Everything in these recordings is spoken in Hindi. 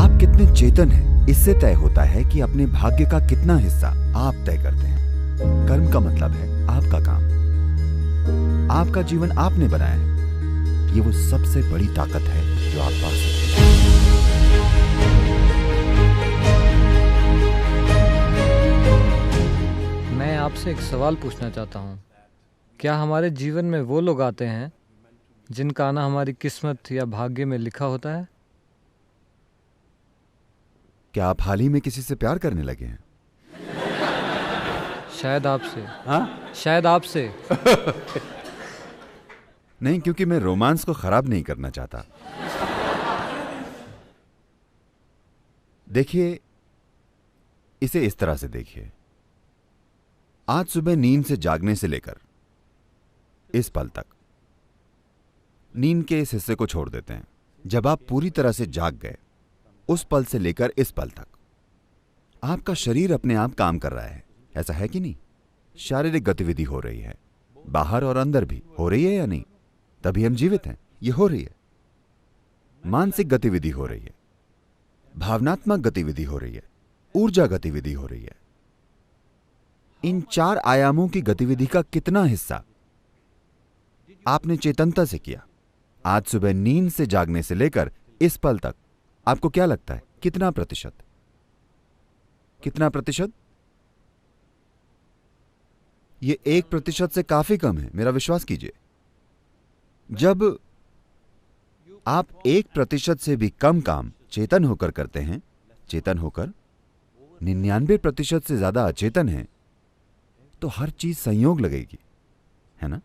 आप कितने चेतन हैं, इससे तय होता है कि अपने भाग्य का कितना हिस्सा आप तय करते हैं। कर्म का मतलब है आपका काम, आपका जीवन आपने बनाया है। ये वो सबसे बड़ी ताकत है जो आप पा सकते हैं। मैं आपसे एक सवाल पूछना चाहता हूँ। क्या हमारे जीवन में वो लोग आते हैं जिनका आना हमारी किस्मत या भाग्य में लिखा होता है? क्या आप हाल ही में किसी से प्यार करने लगे हैं? शायद आपसे। हाँ? शायद आपसे। नहीं, क्योंकि मैं रोमांस को खराब नहीं करना चाहता। देखिए, इसे इस तरह से देखिए। आज सुबह नींद से जागने से लेकर इस पल तक, नींद के इस हिस्से को छोड़ देते हैं। जब आप पूरी तरह से जाग गए, उस पल से लेकर इस पल तक आपका शरीर अपने आप काम कर रहा है, ऐसा है कि नहीं? शारीरिक गतिविधि हो रही है, बाहर और अंदर भी हो रही है या नहीं? तभी हम जीवित हैं। ये हो रही है। मानसिक गतिविधि हो रही है, भावनात्मक गतिविधि हो रही है, ऊर्जा गतिविधि हो रही है। इन 4 आयामों की गतिविधि का कितना हिस्सा आपने चेतनता से किया? आज सुबह नींद से जागने से लेकर इस पल तक आपको क्या लगता है, कितना प्रतिशत? कितना प्रतिशत? ये 1% से काफी कम है, मेरा विश्वास कीजिए। जब आप 1% से भी कम काम चेतन होकर करते हैं, चेतन होकर 99% से ज्यादा अचेतन है, तो हर चीज संयोग लगेगी, है ना?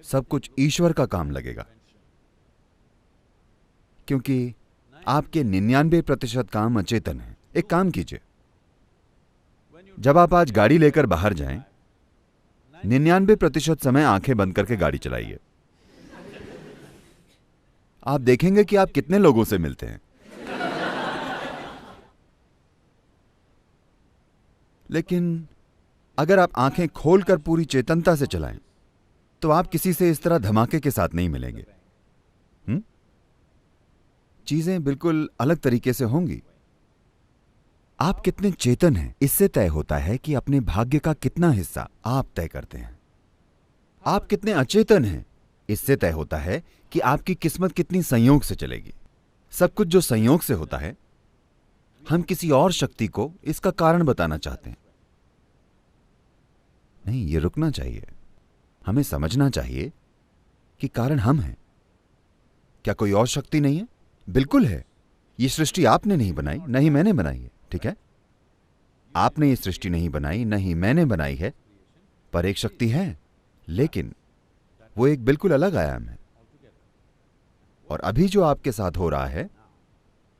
सब कुछ ईश्वर का काम लगेगा, क्योंकि आपके 99% काम अचेतन है। एक काम कीजिए, जब आप आज गाड़ी लेकर बाहर जाएं, 99% समय आंखें बंद करके गाड़ी चलाइए। आप देखेंगे कि आप कितने लोगों से मिलते हैं। लेकिन अगर आप आंखें खोलकर पूरी चेतनता से चलाएं, तो आप किसी से इस तरह धमाके के साथ नहीं मिलेंगे। चीजें बिल्कुल अलग तरीके से होंगी। आप कितने चेतन हैं, इससे तय होता है कि अपने भाग्य का कितना हिस्सा आप तय करते हैं। आप कितने अचेतन हैं, इससे तय होता है कि आपकी किस्मत कितनी संयोग से चलेगी। सब कुछ जो संयोग से होता है, हम किसी और शक्ति को इसका कारण बताना चाहते हैं। नहीं, ये रुकना चाहिए। हमें समझना चाहिए कि कारण हम हैं। क्या कोई और शक्ति नहीं है? बिल्कुल है। ये सृष्टि आपने नहीं बनाई, न ही मैंने बनाई है, ठीक है? आपने ये सृष्टि नहीं बनाई, न ही मैंने बनाई है, पर एक शक्ति है, लेकिन वो एक बिल्कुल अलग आयाम है। और अभी जो आपके साथ हो रहा है,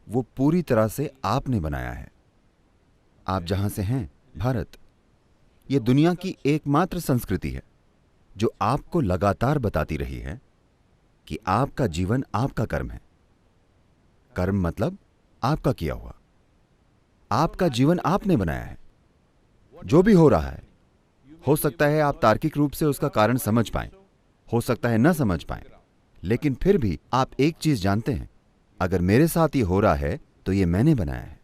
वो पूरी तरह से आपने बनाया है। आप जहां से हैं, भारत, ये दुनिया की एकमात्र संस्कृति है जो आपको लगातार बताती रही है कि आपका जीवन आपका कर्म है। कर्म मतलब आपका किया हुआ। आपका जीवन आपने बनाया है। जो भी हो रहा है, हो सकता है आप तार्किक रूप से उसका कारण समझ पाएं, हो सकता है न समझ पाएं, लेकिन फिर भी आप एक चीज जानते हैं, अगर मेरे साथ ये हो रहा है तो ये मैंने बनाया है।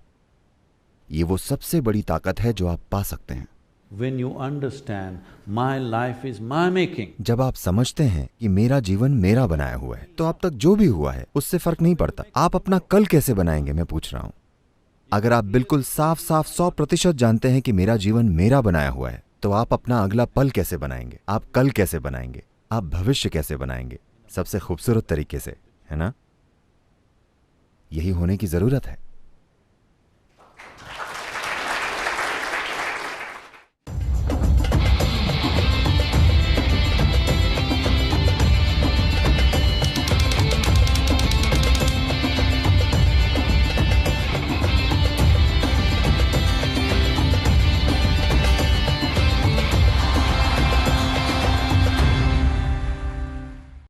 ये वो सबसे बड़ी ताकत है जो आप पा सकते हैं। When you understand, my life is my making. जब आप समझते हैं कि मेरा जीवन मेरा बनाया हुआ है, तो अब तक जो भी हुआ है उससे फर्क नहीं पड़ता। आप अपना कल कैसे बनाएंगे, मैं पूछ रहा हूं। अगर आप बिल्कुल साफ साफ 100% जानते हैं कि मेरा जीवन मेरा बनाया हुआ है, तो आप अपना अगला पल कैसे बनाएंगे, आप कल कैसे बनाएंगे, आप भविष्य कैसे बनाएंगे, सबसे खूबसूरत तरीके से, है ना? यही होने की जरूरत है।